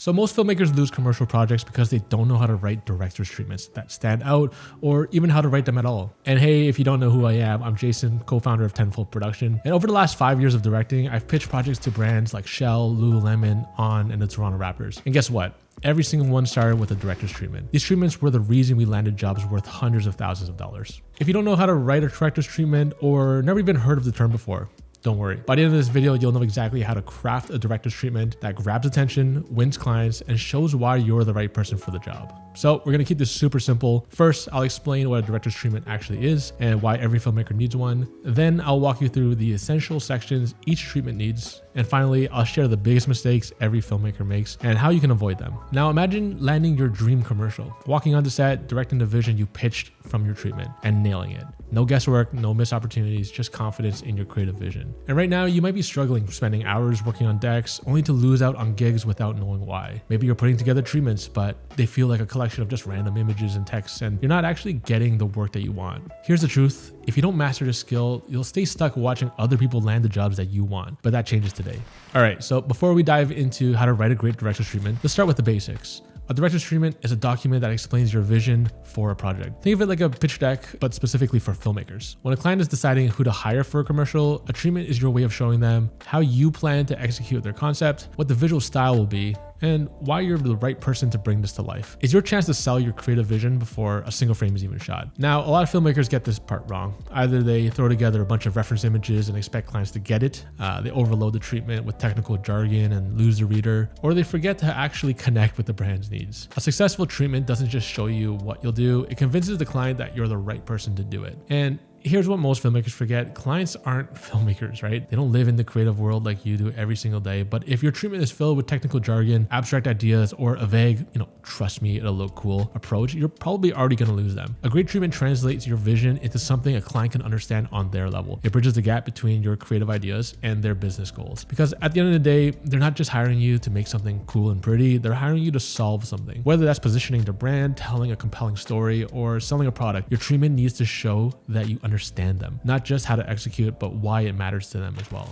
So most filmmakers lose commercial projects because they don't know how to write director's treatments that stand out or even how to write them at all. And hey, if you don't know who I am, I'm Jason, co-founder of Tenfold Production. And over the last 5 years of directing, I've pitched projects to brands like Shell, Lululemon, On, and the Toronto Raptors. And guess what? Every single one started with a director's treatment. These treatments were the reason we landed jobs worth hundreds of thousands of dollars. If you don't know how to write a director's treatment or never even heard of the term before, don't worry. By the end of this video, you'll know exactly how to craft a director's treatment that grabs attention, wins clients, and shows why you're the right person for the job. So we're gonna keep this super simple. First, I'll explain what a director's treatment actually is and why every filmmaker needs one. Then I'll walk you through the essential sections each treatment needs. And finally, I'll share the biggest mistakes every filmmaker makes and how you can avoid them. Now imagine landing your dream commercial, walking onto set, directing the vision you pitched from your treatment and nailing it. No guesswork, no missed opportunities, just confidence in your creative vision. And right now you might be struggling, spending hours working on decks only to lose out on gigs without knowing why. Maybe you're putting together treatments, but they feel like a collection of just random images and texts and you're not actually getting the work that you want. Here's the truth. If you don't master this skill, you'll stay stuck watching other people land the jobs that you want, but that changes today. All right, so before we dive into how to write a great director's treatment, let's start with the basics. A director's treatment is a document that explains your vision for a project. Think of it like a pitch deck, but specifically for filmmakers. When a client is deciding who to hire for a commercial, a treatment is your way of showing them how you plan to execute their concept, what the visual style will be, and why you're the right person to bring this to life. It's your chance to sell your creative vision before a single frame is even shot. Now, a lot of filmmakers get this part wrong. Either they throw together a bunch of reference images and expect clients to get it, they overload the treatment with technical jargon and lose the reader, or they forget to actually connect with the brand's needs. A successful treatment doesn't just show you what you'll do, it convinces the client that you're the right person to do it. And here's what most filmmakers forget. Clients aren't filmmakers, right? They don't live in the creative world like you do every single day. But if your treatment is filled with technical jargon, abstract ideas, or a vague, trust me, it'll look cool approach, you're probably already gonna lose them. A great treatment translates your vision into something a client can understand on their level. It bridges the gap between your creative ideas and their business goals. Because at the end of the day, they're not just hiring you to make something cool and pretty, they're hiring you to solve something. Whether that's positioning their brand, telling a compelling story, or selling a product, your treatment needs to show that you understand them, not just how to execute, but why it matters to them as well.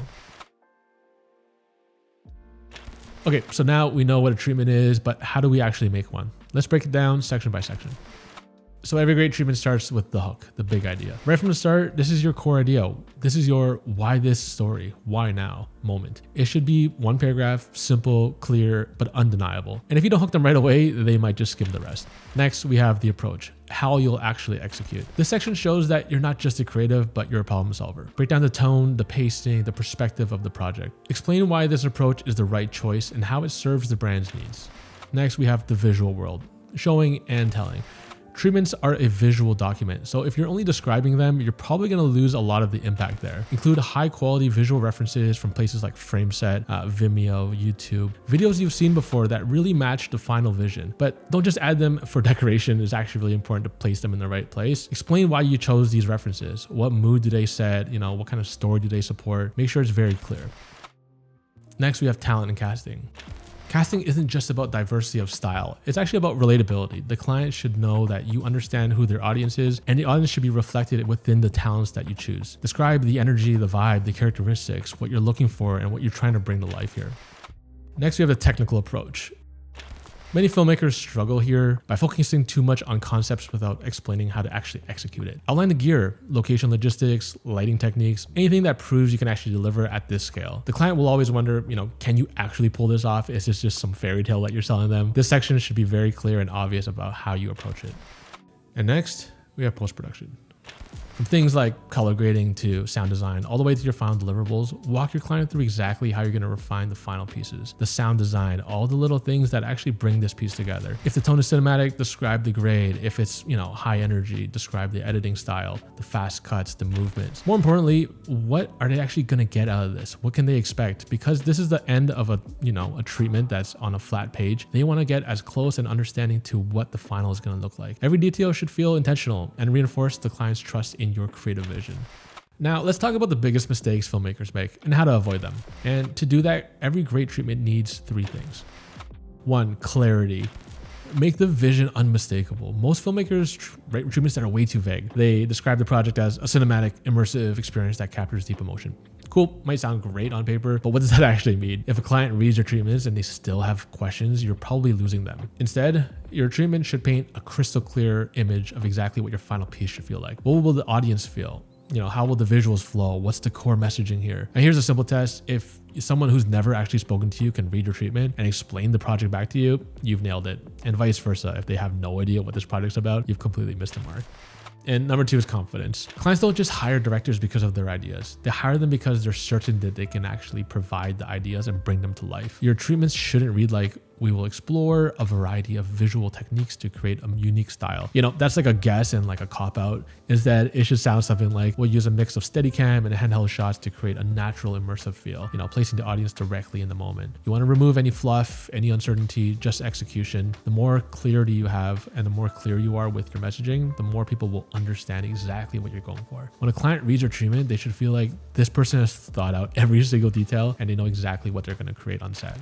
Okay, so now we know what a treatment is, but how do we actually make one? Let's break it down section by section. So every great treatment starts with the hook, the big idea. Right from the start, this is your core idea. This is your why this story, why now moment. It should be one paragraph, simple, clear, but undeniable. And if you don't hook them right away, they might just skim the rest. Next, we have the approach, how you'll actually execute. This section shows that you're not just a creative, but you're a problem solver. Break down the tone, the pacing, the perspective of the project. Explain why this approach is the right choice and how it serves the brand's needs. Next, we have the visual world, showing and telling. Treatments are a visual document, so if you're only describing them, you're probably going to lose a lot of the impact there. Include high quality visual references from places like Frameset, Vimeo, YouTube, videos you've seen before that really match the final vision. But don't just add them for decoration. It's actually really important to place them in the right place. Explain why you chose these references. What mood do they set? What kind of story do they support? Make sure it's very clear. Next, we have talent and casting. Casting isn't just about diversity of style. It's actually about relatability. The client should know that you understand who their audience is, and the audience should be reflected within the talents that you choose. Describe the energy, the vibe, the characteristics, what you're looking for, and what you're trying to bring to life here. Next, we have the technical approach. Many filmmakers struggle here by focusing too much on concepts without explaining how to actually execute it. Outline the gear, location logistics, lighting techniques, anything that proves you can actually deliver at this scale. The client will always wonder, can you actually pull this off? Is this just some fairy tale that you're selling them? This section should be very clear and obvious about how you approach it. And next, we have post-production. From things like color grading to sound design, all the way to your final deliverables, walk your client through exactly how you're going to refine the final pieces. The sound design, all the little things that actually bring this piece together. If the tone is cinematic, describe the grade. If it's, high energy, describe the editing style, the fast cuts, the movements. More importantly, what are they actually going to get out of this? What can they expect? Because this is the end of a treatment that's on a flat page. They want to get as close and understanding to what the final is going to look like. Every detail should feel intentional and reinforce the client's trust in your creative vision. Now, let's talk about the biggest mistakes filmmakers make and how to avoid them. And to do that, every great treatment needs three things. One, clarity. make the vision unmistakable. Most filmmakers write treatments that are way too vague. They describe the project as a cinematic, immersive experience that captures deep emotion. Cool, might sound great on paper, but what does that actually mean? If a client reads your treatments and they still have questions, you're probably losing them. Instead, your treatment should paint a crystal clear image of exactly what your final piece should feel like. What will the audience feel? How will the visuals flow? What's the core messaging here? And here's a simple test. If someone who's never actually spoken to you can read your treatment and explain the project back to you, you've nailed it. And vice versa. If they have no idea what this project's about, you've completely missed the mark. And number 2 is confidence. Clients don't just hire directors because of their ideas. They hire them because they're certain that they can actually provide the ideas and bring them to life. Your treatments shouldn't read like, we will explore a variety of visual techniques to create a unique style. That's like a guess and like a cop-out. Instead, it should sound something like, we'll use a mix of Steadicam and handheld shots to create a natural immersive feel, placing the audience directly in the moment. You want to remove any fluff, any uncertainty, just execution. The more clarity you have and the more clear you are with your messaging, the more people will understand exactly what you're going for. When a client reads your treatment, they should feel like this person has thought out every single detail and they know exactly what they're going to create on set.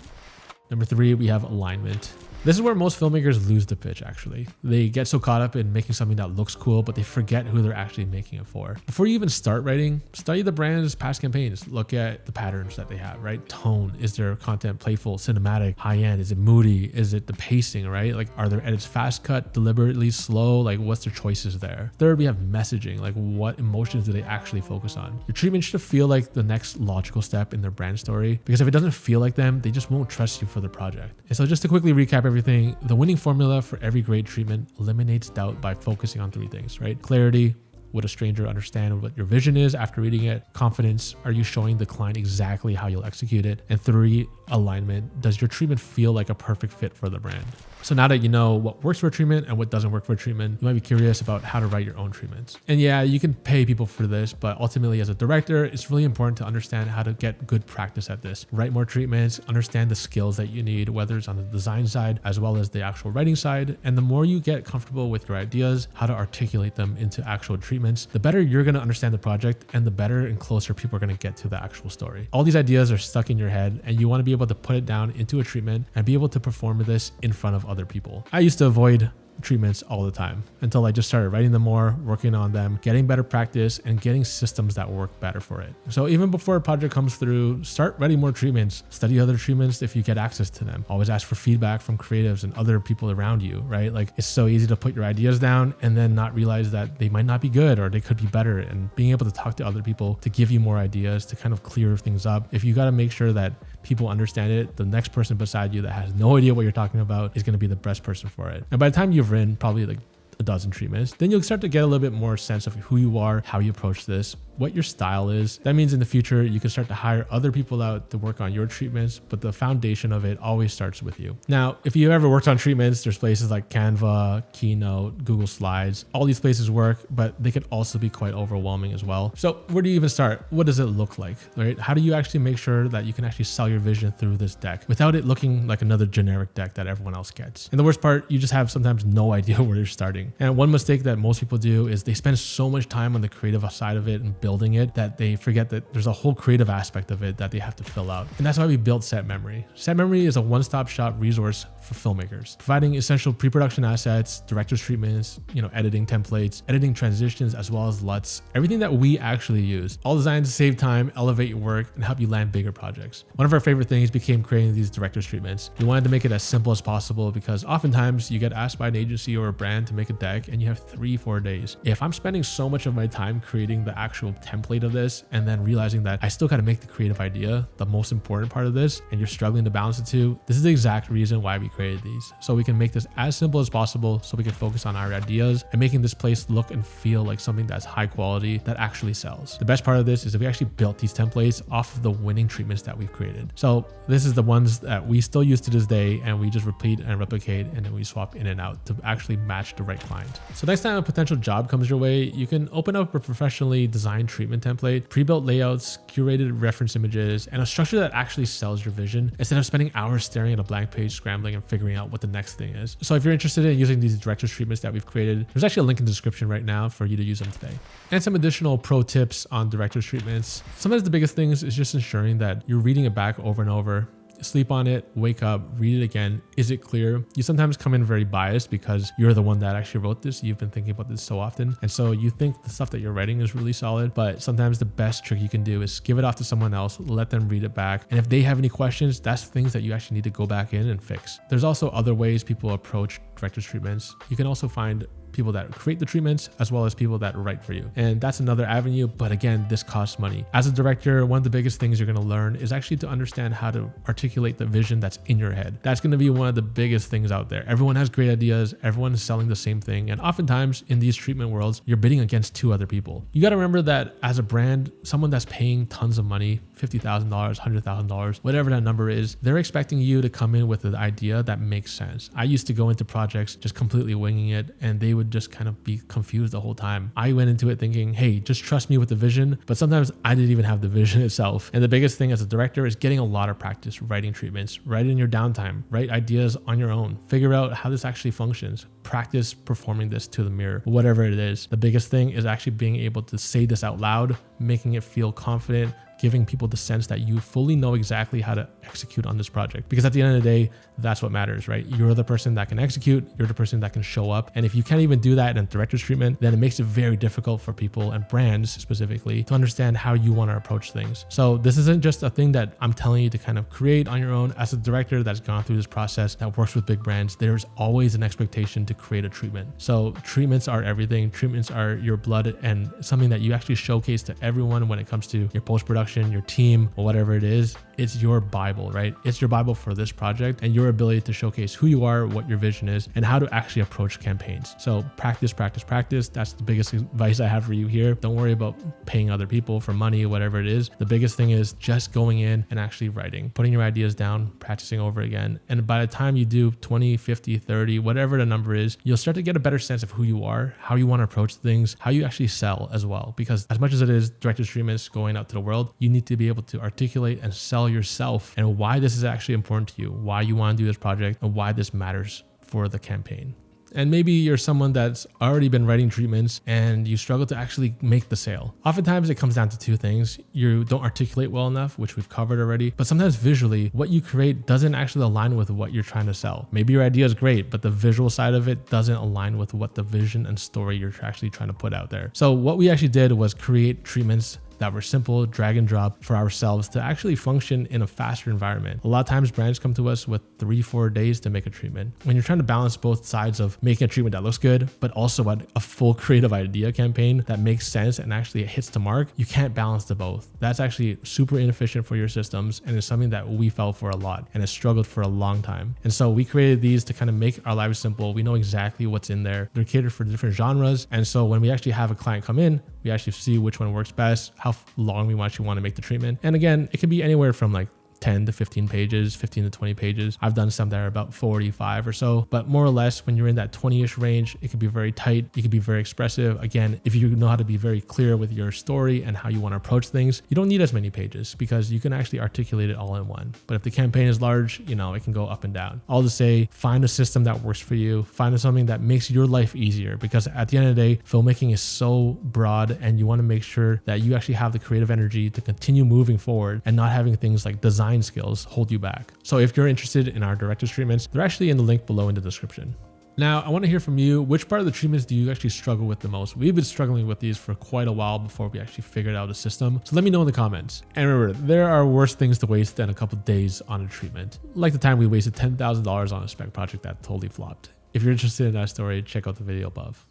Number 3, we have alignment. This is where most filmmakers lose the pitch, actually. They get so caught up in making something that looks cool, but they forget who they're actually making it for. Before you even start writing, study the brand's past campaigns. Look at the patterns that they have, right? Tone. Is their content playful, cinematic, high-end? Is it moody? Is it the pacing, right? Like, are their edits fast cut, deliberately slow? Like, what's their choices there? Third, we have messaging. Like, what emotions do they actually focus on? Your treatment should feel like the next logical step in their brand story, because if it doesn't feel like them, they just won't trust you for the project. And so just to quickly recap everything, the winning formula for every great treatment eliminates doubt by focusing on 3 things, right? Clarity. Would a stranger understand what your vision is after reading it? Confidence. Are you showing the client exactly how you'll execute it? And 3, alignment. Does your treatment feel like a perfect fit for the brand? So now that you know what works for a treatment and what doesn't work for a treatment, you might be curious about how to write your own treatments. And yeah, you can pay people for this, but ultimately as a director, it's really important to understand how to get good practice at this. Write more treatments, understand the skills that you need, whether it's on the design side as well as the actual writing side. And the more you get comfortable with your ideas, how to articulate them into actual treatments, the better you're going to understand the project and the better and closer people are going to get to the actual story. All these ideas are stuck in your head and you want to be able to put it down into a treatment and be able to perform this in front of other people. I used to avoid treatments all the time until I just started writing them more, working on them, getting better practice, and getting systems that work better for it. So even before a project comes through, start writing more treatments, study other treatments if you get access to them. Always ask for feedback from creatives and other people around you, right? Like, it's so easy to put your ideas down and then not realize that they might not be good or they could be better, and being able to talk to other people to give you more ideas to kind of clear things up. If you got to make sure that people understand it, the next person beside you that has no idea what you're talking about is going to be the best person for it. And by the time you've written probably like a dozen treatments, then you'll start to get a little bit more sense of who you are, how you approach this, what your style is. That means in the future, you can start to hire other people out to work on your treatments, but the foundation of it always starts with you. Now, if you ever worked on treatments, there's places like Canva, Keynote, Google Slides. All these places work, but they could also be quite overwhelming as well. So where do you even start? What does it look like, right? How do you actually make sure that you can actually sell your vision through this deck without it looking like another generic deck that everyone else gets? And the worst part, you just have sometimes no idea where you're starting. And one mistake that most people do is they spend so much time on the creative side of it and building it that they forget that there's a whole creative aspect of it that they have to fill out. And that's why we built Set Memory. Set Memory is a one-stop shop resource for filmmakers, providing essential pre-production assets, director's treatments, editing templates, editing transitions, as well as LUTs, everything that we actually use, all designed to save time, elevate your work, and help you land bigger projects. One of our favorite things became creating these director's treatments. We wanted to make it as simple as possible because oftentimes you get asked by an agency or a brand to make a deck and you have 3-4 days. If I'm spending so much of my time creating the actual template of this and then realizing that I still got to make the creative idea the most important part of this, and you're struggling to balance the two, this is the exact reason why we created these. So we can make this as simple as possible so we can focus on our ideas and making this place look and feel like something that's high quality that actually sells. The best part of this is that we actually built these templates off of the winning treatments that we've created. So this is the ones that we still use to this day, and we just repeat and replicate, and then we swap in and out to actually match the right client. So next time a potential job comes your way, you can open up a professionally designed treatment template, pre-built layouts, curated reference images, and a structure that actually sells your vision instead of spending hours staring at a blank page, scrambling and figuring out what the next thing is. So if you're interested in using these director's treatments that we've created, there's actually a link in the description right now for you to use them today. And some additional pro tips on director's treatments. Sometimes the biggest things is just ensuring that you're reading it back over and over. sleep on it, wake up, read it again. Is it clear? You sometimes come in very biased because you're the one that actually wrote this. You've been thinking about this so often. And so you think the stuff that you're writing is really solid, but sometimes the best trick you can do is give it off to someone else, let them read it back. And if they have any questions, that's things that you actually need to go back in and fix. There's also other ways people approach director's treatments. You can also find people that create the treatments as well as people that write for you. And that's another avenue. But again, this costs money. As a director, one of the biggest things you're going to learn is actually to understand how to articulate the vision that's in your head. That's going to be one of the biggest things out there. Everyone has great ideas. Everyone is selling the same thing. And oftentimes in these treatment worlds, you're bidding against two other people. You got to remember that as a brand, someone that's paying tons of money, $50,000, $100,000, whatever that number is, they're expecting you to come in with an idea that makes sense. I used to go into projects just completely winging it, and they would just kind of be confused the whole time. I went into it thinking, hey, just trust me with the vision, but sometimes I didn't even have the vision itself. And the biggest thing as a director is getting a lot of practice writing treatments, write in your downtime, write ideas on your own, figure out how this actually functions, practice performing this to the mirror, whatever it is. The biggest thing is actually being able to say this out loud, making it feel confident, giving people the sense that you fully know exactly how to execute on this project. Because at the end of the day, that's what matters, right? You're the person that can execute, you're the person that can show up. And if you can't even do that in director's treatment, then it makes it very difficult for people and brands specifically to understand how you want to approach things. So this isn't just a thing that I'm telling you to kind of create on your own. As a director that's gone through this process, that works with big brands, there's always an expectation to create a treatment. So treatments are everything. Treatments are your blood and something that you actually showcase to everyone when it comes to your post-production, your team, or whatever it is. It's your Bible, right? It's your Bible for this project and your ability to showcase who you are, what your vision is, and how to actually approach campaigns. So practice, practice, practice. That's the biggest advice I have for you here. Don't worry about paying other people for money, whatever it is. The biggest thing is just going in and actually writing, putting your ideas down, practicing over again. And by the time you do 20, 50, 30, whatever the number is, you'll start to get a better sense of who you are, how you want to approach things, how you actually sell as well. Because as much as it is director's treatments going out to the world, you need to be able to articulate and sell yourself and why this is actually important to you, why you want to do this project, and why this matters for the campaign. And maybe you're someone that's already been writing treatments and you struggle to actually make the sale. Oftentimes it comes down to two things. You don't articulate well enough, which we've covered already, but sometimes visually what you create doesn't actually align with what you're trying to sell. Maybe your idea is great, but the visual side of it doesn't align with what the vision and story you're actually trying to put out there. So what we actually did was create treatments that were simple, drag and drop for ourselves to actually function in a faster environment. A lot of times brands come to us with 3-4 days to make a treatment. When you're trying to balance both sides of making a treatment that looks good, but also a full creative idea campaign that makes sense and actually hits the mark, you can't balance the both. That's actually super inefficient for your systems, and it's something that we fell for a lot and has struggled for a long time. And so we created these to kind of make our lives simple. We know exactly what's in there. They're catered for different genres. And so when we actually have a client come in, we actually see which one works best, how long we actually want to make the treatment. And again, it can be anywhere from like 10 to 15 pages, 15 to 20 pages. I've done some that are about 45 or so, but more or less when you're in that 20-ish range, it can be very tight. You can be very expressive. Again, if you know how to be very clear with your story and how you want to approach things, you don't need as many pages because you can actually articulate it all in one. But if the campaign is large, it can go up and down. All to say, find a system that works for you. Find something that makes your life easier, because at the end of the day, filmmaking is so broad and you want to make sure that you actually have the creative energy to continue moving forward and not having things like design skills hold you back. So if you're interested in our director's treatments, they're actually in the link below in the description. Now, I want to hear from you. Which part of the treatments do you actually struggle with the most? We've been struggling with these for quite a while before we actually figured out a system. So let me know in the comments. And remember, there are worse things to waste than a couple days on a treatment. Like the time we wasted $10,000 on a spec project that totally flopped. If you're interested in that story, check out the video above.